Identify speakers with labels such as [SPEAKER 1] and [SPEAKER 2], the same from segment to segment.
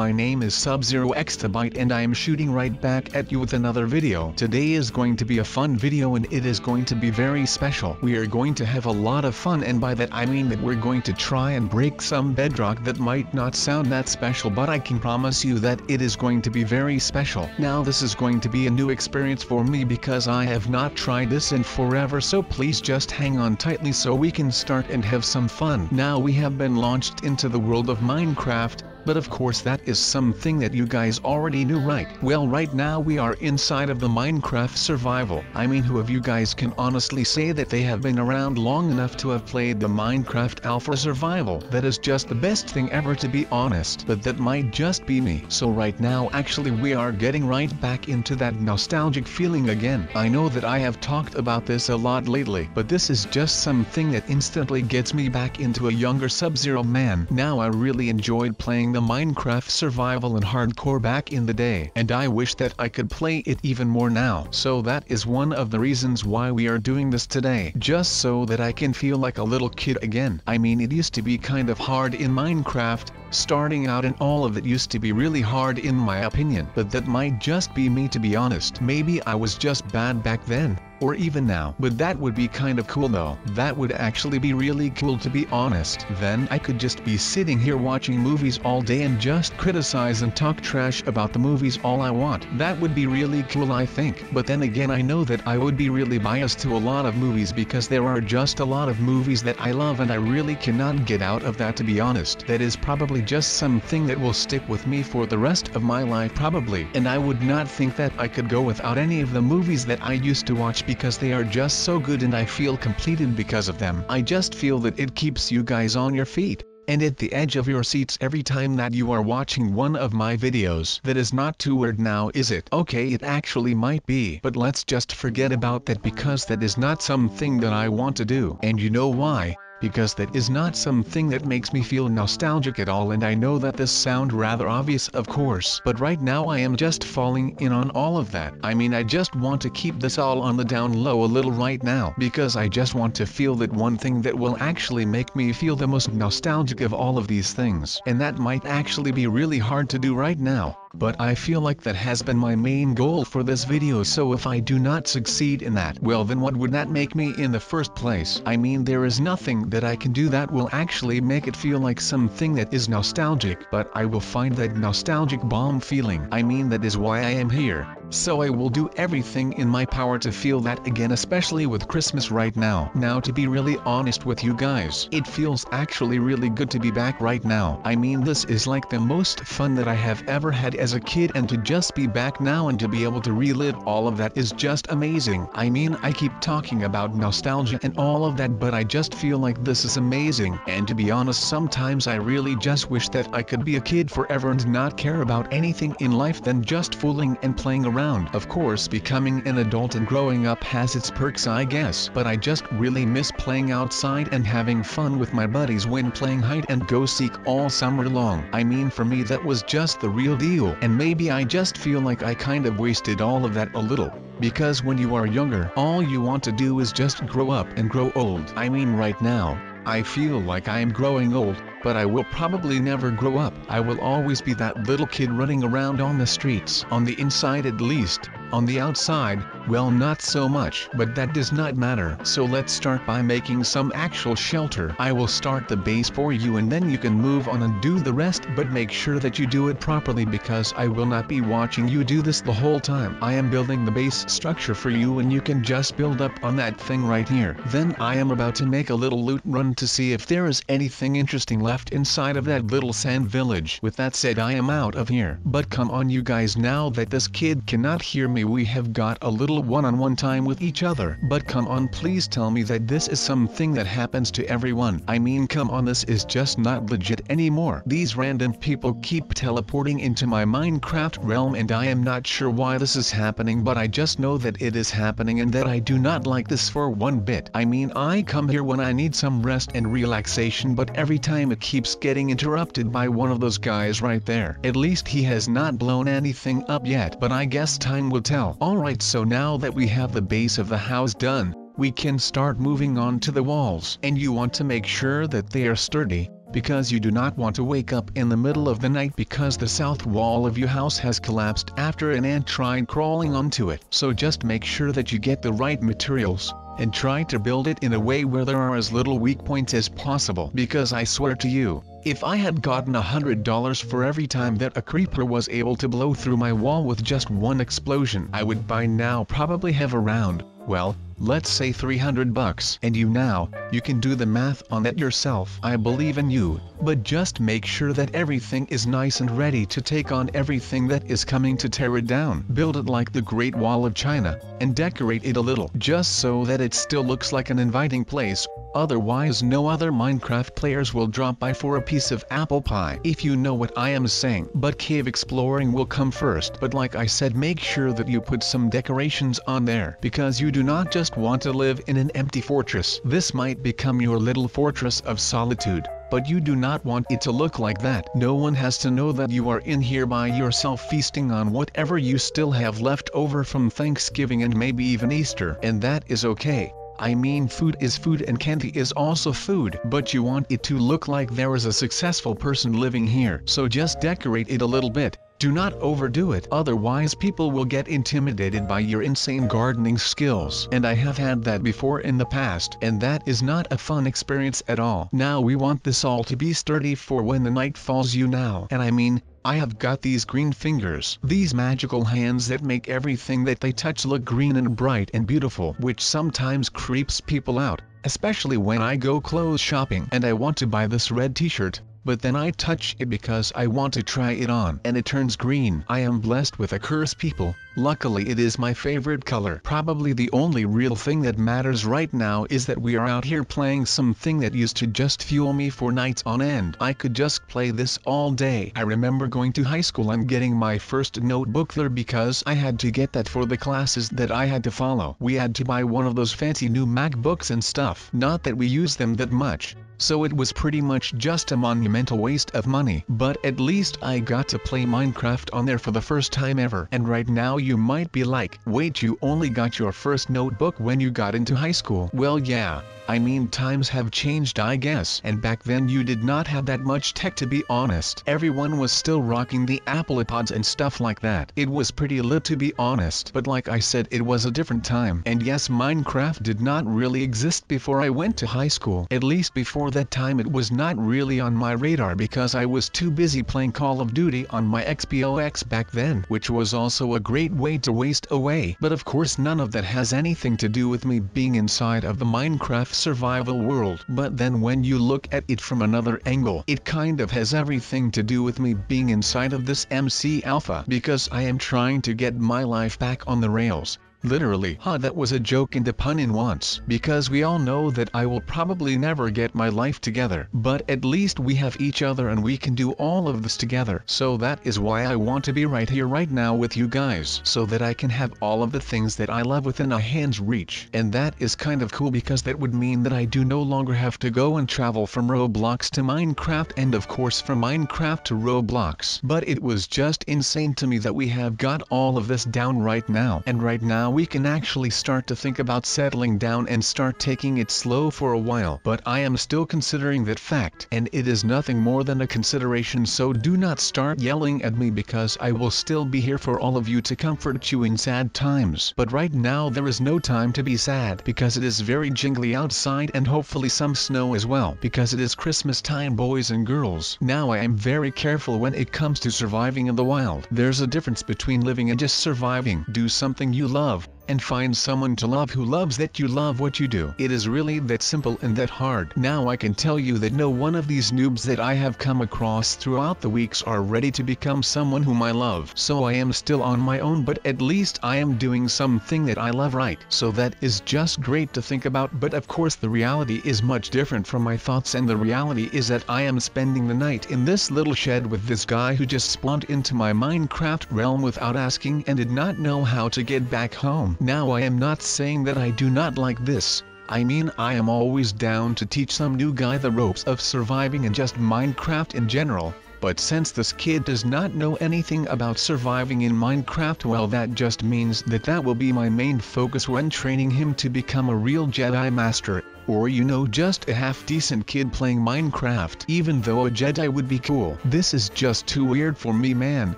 [SPEAKER 1] my name is Sub-Zero Exabyte and I am shooting right back at you with another video. Today is going to be a fun video and it is going to be very special. We are going to have a lot of fun, and by that I mean that we're going to try and break some bedrock that might not sound that special, but I can promise you that it is going to be very special. Now this is going to be a new experience for me because I have not tried this in forever, so please just hang on tightly so we can start and have some fun. Now we have been launched into the world of Minecraft, but of course that is something that you guys already knew, right? Well, right now we are inside of the Minecraft survival. I mean, who of you guys can honestly say that they have been around long enough to have played the Minecraft Alpha survival? That is just the best thing ever, to be honest, but that might just be me. So right now actually we are getting right back into that nostalgic feeling again. I know that I have talked about this a lot lately, but this is just something that instantly gets me back into a younger Sub-Zero man. Now I really enjoyed playing the Minecraft survival and hardcore back in the day, and I wish that I could play it even more now. So that is one of the reasons why we are doing this today, just so that I can feel like a little kid again. I mean, it used to be kind of hard in Minecraft, starting out, and all of it used to be really hard in my opinion, but that might just be me, to be honest. Maybe I was just bad back then, or even now. But that would be kind of cool though. That would actually be really cool, to be honest. Then I could just be sitting here watching movies all day and just criticize and talk trash about the movies all I want. That would be really cool, I think. But then again, I know that I would be really biased to a lot of movies because there are just a lot of movies that I love and I really cannot get out of that, to be honest. That is probably just something that will stick with me for the rest of my life probably. And I would not think that I could go without any of the movies that I used to watch because they are just so good and I feel completed because of them. I just feel that it keeps you guys on your feet and at the edge of your seats every time that you are watching one of my videos. That is not too weird now, is it? Okay, it actually might be, but let's just forget about that because that is not something that I want to do. And you know why? Because that is not something that makes me feel nostalgic at all, and I know that this sounds rather obvious, of course, but right now I am just falling in on all of that. I mean, I just want to keep this all on the down low a little right now, because I just want to feel that one thing that will actually make me feel the most nostalgic of all of these things, and that might actually be really hard to do right now. But I feel like that has been my main goal for this video, so if I do not succeed in that, well then what would that make me in the first place? I mean, there is nothing that I can do that will actually make it feel like something that is nostalgic, but I will find that nostalgic bomb feeling. I mean, that is why I am here. So I will do everything in my power to feel that again, especially with Christmas right now. Now, to be really honest with you guys, it feels actually really good to be back right now. I mean, this is like the most fun that I have ever had as a kid, and to just be back now and to be able to relive all of that is just amazing. I mean, I keep talking about nostalgia and all of that, but I just feel like this is amazing. And to be honest, sometimes I really just wish that I could be a kid forever and not care about anything in life than just fooling and playing around. Of course, becoming an adult and growing up has its perks, I guess, but I just really miss playing outside and having fun with my buddies when playing hide and go seek all summer long. I mean, for me that was just the real deal, and maybe I just feel like I kind of wasted all of that a little. Because when you are younger, all you want to do is just grow up and grow old. I mean, right now, I feel like I am growing old, but I will probably never grow up. I will always be that little kid running around on the streets, on the inside at least. On the outside, well, not so much, but that does not matter. So let's start by making some actual shelter. I will start the base for you and then you can move on and do the rest, but make sure that you do it properly because I will not be watching you do this the whole time. I am building the base structure for you and you can just build up on that thing right here. Then I am about to make a little loot run to see if there is anything interesting left inside of that little sand village. With that said, I am out of here. But come on you guys, now that this kid cannot hear me, we have got a little one-on-one time with each other. But come on, please tell me that this is something that happens to everyone. I mean, come on, this is just not legit anymore. These random people keep teleporting into my Minecraft realm and I am not sure why this is happening, but I just know that it is happening and that I do not like this for one bit. I mean, I come here when I need some rest and relaxation, but every time it keeps getting interrupted by one of those guys right there. At least he has not blown anything up yet, but I guess time will tell. Alright, so now that we have the base of the house done, we can start moving on to the walls. And you want to make sure that they are sturdy, because you do not want to wake up in the middle of the night because the south wall of your house has collapsed after an ant tried crawling onto it. So just make sure that you get the right materials, and try to build it in a way where there are as little weak points as possible. Because I swear to you, if I had gotten $100 for every time that a creeper was able to blow through my wall with just one explosion, I would by now probably have around, well, let's say $300. And you can do the math on that yourself. I believe in you, but just make sure that everything is nice and ready to take on everything that is coming to tear it down. Build it like the Great Wall of China, and decorate it a little, just so that it still looks like an inviting place. Otherwise no other Minecraft players will drop by for a piece of apple pie, if you know what I am saying. But cave exploring will come first. But like I said, make sure that you put some decorations on there, because you do not just want to live in an empty fortress. This might become your little fortress of solitude, but you do not want it to look like that. No one has to know that you are in here by yourself feasting on whatever you still have left over from Thanksgiving and maybe even Easter. And that is okay. I mean, food is food and candy is also food, but you want it to look like there is a successful person living here. So just decorate it a little bit. Do not overdo it, otherwise people will get intimidated by your insane gardening skills. And I have had that before in the past, and that is not a fun experience at all. Now we want this all to be sturdy for when the night falls and I mean, I have got these green fingers, these magical hands that make everything that they touch look green and bright and beautiful, which sometimes creeps people out, especially when I go clothes shopping and I want to buy this red t-shirt. But then I touch it because I want to try it on, and it turns green. I am blessed with a curse, people. Luckily it is my favorite color. Probably the only real thing that matters right now is that we are out here playing something that used to just fuel me for nights on end. I could just play this all day. I remember going to high school and getting my first notebook there because I had to get that for the classes that I had to follow. We had to buy one of those fancy new MacBooks and stuff. Not that we use them that much, so it was pretty much just a monumental waste of money. But at least I got to play Minecraft on there for the first time ever. And right now you might be like, wait, you only got your first notebook when you got into high school? Well, yeah, I mean, times have changed, I guess. And back then you did not have that much tech, to be honest. Everyone was still rocking the Apple iPods and stuff like that. It was pretty lit, to be honest. But like I said, it was a different time. And yes, Minecraft did not really exist before I went to high school. At least before that time it was not really on my radar because I was too busy playing Call of Duty on my Xbox back then, which was also a great way to waste away. But of course none of that has anything to do with me being inside of the Minecraft survival world. But then when you look at it from another angle, it kind of has everything to do with me being inside of this MC Alpha, because I am trying to get my life back on the rails. Literally. That was a joke and a pun in once, because we all know that I will probably never get my life together, but at least we have each other and we can do all of this together. So that is why I want to be right here right now with you guys, so that I can have all of the things that I love within a hand's reach. And that is kind of cool because that would mean that I do no longer have to go and travel from Roblox to Minecraft, and of course from Minecraft to Roblox. But it was just insane to me that we have got all of this down right now, and right now we can actually start to think about settling down and start taking it slow for a while. But I am still considering that fact, and it is nothing more than a consideration, so do not start yelling at me because I will still be here for all of you to comfort you in sad times. But right now there is no time to be sad because it is very jingly outside and hopefully some snow as well, because it is Christmas time, boys and girls. Now I am very careful when it comes to surviving in the wild. There's a difference between living and just surviving. Do something you love, and find someone to love who loves that you love what you do. It is really that simple and that hard. Now I can tell you that no one of these noobs that I have come across throughout the weeks are ready to become someone whom I love. So I am still on my own, but at least I am doing something that I love, right? So that is just great to think about. But of course the reality is much different from my thoughts, and the reality is that I am spending the night in this little shed with this guy who just spawned into my Minecraft realm without asking and did not know how to get back home. Now I am not saying that I do not like this. I mean, I am always down to teach some new guy the ropes of surviving and just Minecraft in general. But since this kid does not know anything about surviving in Minecraft, well, that just means that will be my main focus when training him to become a real Jedi Master, or just a half-decent kid playing Minecraft. Even though a Jedi would be cool. This is just too weird for me, man.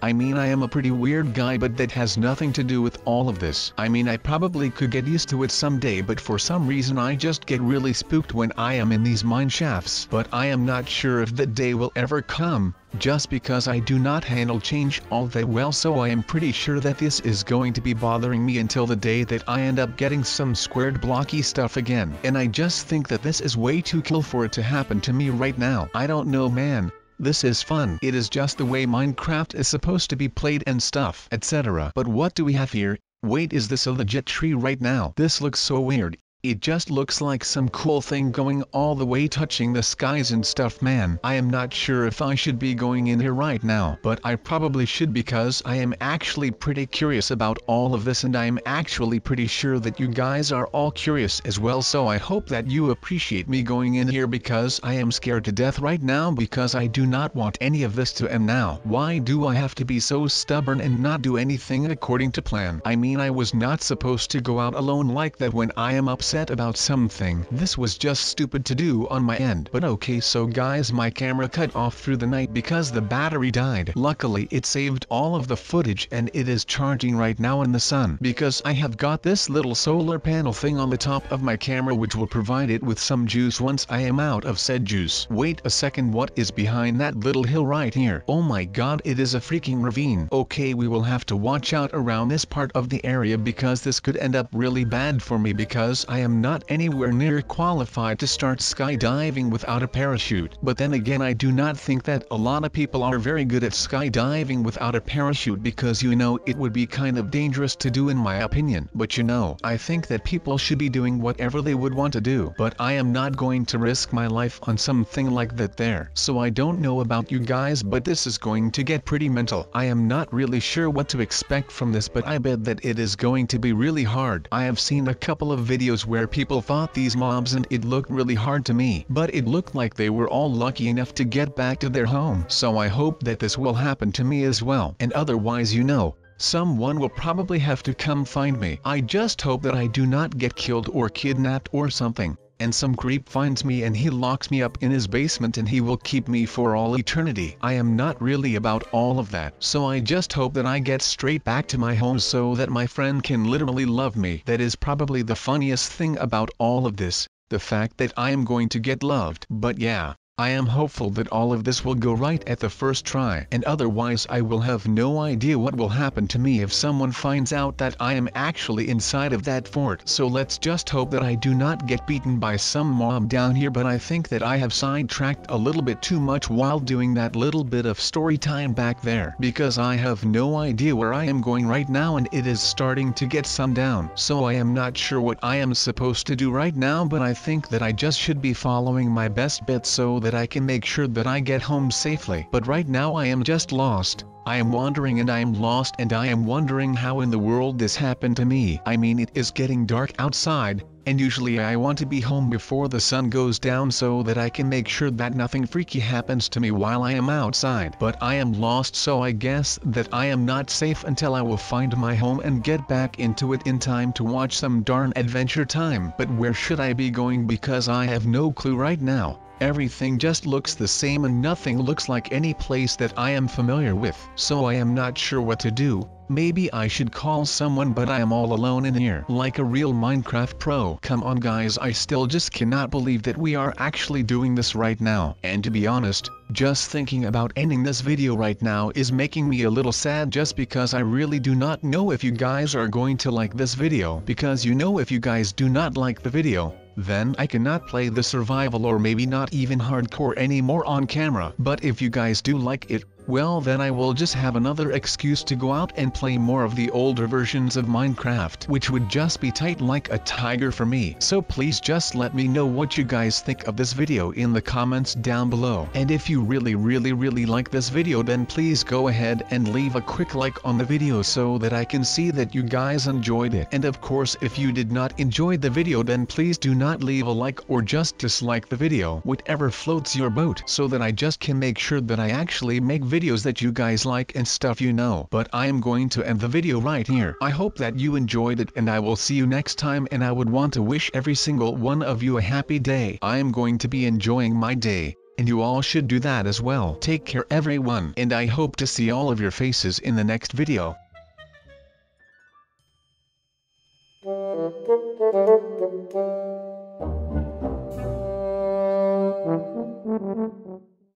[SPEAKER 1] I am a pretty weird guy, but that has nothing to do with all of this. I probably could get used to it someday, but for some reason I just get really spooked when I am in these mine shafts. But I am not sure if that day will ever come, just because I do not handle change all that well, so I am pretty sure that this is going to be bothering me until the day that I end up getting some squared blocky stuff again. And I just think that this is way too cool for it to happen to me right now. I don't know, man. This is fun. It is just the way Minecraft is supposed to be played and stuff, etc. But what do we have here? Wait, is this a legit tree right now? This looks so weird. It just looks like some cool thing going all the way touching the skies and stuff, man. I am not sure if I should be going in here right now, but I probably should, because I am actually pretty curious about all of this, and I am actually pretty sure that you guys are all curious as well, so I hope that you appreciate me going in here, because I am scared to death right now, because I do not want any of this to end now. Why do I have to be so stubborn and not do anything according to plan? I was not supposed to go out alone like that when I am upset about something. This was just stupid to do on my end. But okay, so guys, my camera cut off through the night because the battery died. Luckily it saved all of the footage and it is charging right now in the sun, because I have got this little solar panel thing on the top of my camera which will provide it with some juice once I am out of said juice. Wait a second, what is behind that little hill right here? Oh my god, it is a freaking ravine. Okay, we will have to watch out around this part of the area, because this could end up really bad for me, because I am not anywhere near qualified to start skydiving without a parachute. But then again, I do not think that a lot of people are very good at skydiving without a parachute, because it would be kind of dangerous to do in my opinion. But I think that people should be doing whatever they would want to do. But I am not going to risk my life on something like that there. So I don't know about you guys, but this is going to get pretty mental. I am not really sure what to expect from this, but I bet that it is going to be really hard. I have seen a couple of videos where people fought these mobs and it looked really hard to me, but it looked like they were all lucky enough to get back to their home. So I hope that this will happen to me as well, and otherwise someone will probably have to come find me. I just hope that I do not get killed or kidnapped or something, and some creep finds me and he locks me up in his basement and he will keep me for all eternity. I am not really about all of that, so I just hope that I get straight back to my home so that my friend can literally love me. That is probably the funniest thing about all of this, the fact that I am going to get loved. But yeah, I am hopeful that all of this will go right at the first try, and otherwise I will have no idea what will happen to me if someone finds out that I am actually inside of that fort. So let's just hope that I do not get beaten by some mob down here. But I think that I have sidetracked a little bit too much while doing that little bit of story time back there, because I have no idea where I am going right now, and it is starting to get sundown. So I am not sure what I am supposed to do right now, but I think that I just should be following my best bet so that I can make sure that I get home safely. But right now I am just lost. I am wandering and I am lost, and I am wondering how in the world this happened to me. It is getting dark outside, and usually I want to be home before the sun goes down so that I can make sure that nothing freaky happens to me while I am outside. But I am lost, so I guess that I am not safe until I will find my home and get back into it in time to watch some darn Adventure Time. But where should I be going, because I have no clue right now. Everything just looks the same and nothing looks like any place that I am familiar with. So I am not sure what to do. Maybe I should call someone, but I am all alone in here like a real Minecraft pro. Come on guys, I still just cannot believe that we are actually doing this right now. And to be honest, just thinking about ending this video right now is making me a little sad, just because I really do not know if you guys are going to like this video. Because if you guys do not like the video, then I cannot play the survival or maybe not even hardcore anymore on camera. But if you guys do like it, well then I will just have another excuse to go out and play more of the older versions of Minecraft, which would just be tight like a tiger for me. So please just let me know what you guys think of this video in the comments down below. And if you really like this video, then please go ahead and leave a quick like on the video so that I can see that you guys enjoyed it. And of course, if you did not enjoy the video, then please do not leave a like or just dislike the video, whatever floats your boat, so that I just can make sure that I actually make videos that you guys like and stuff, you know. But I am going to end the video right here. I hope that you enjoyed it, and I will see you next time, and I would want to wish every single one of you a happy day. I am going to be enjoying my day, and you all should do that as well. Take care everyone, and I hope to see all of your faces in the next video.
[SPEAKER 2] Thank you.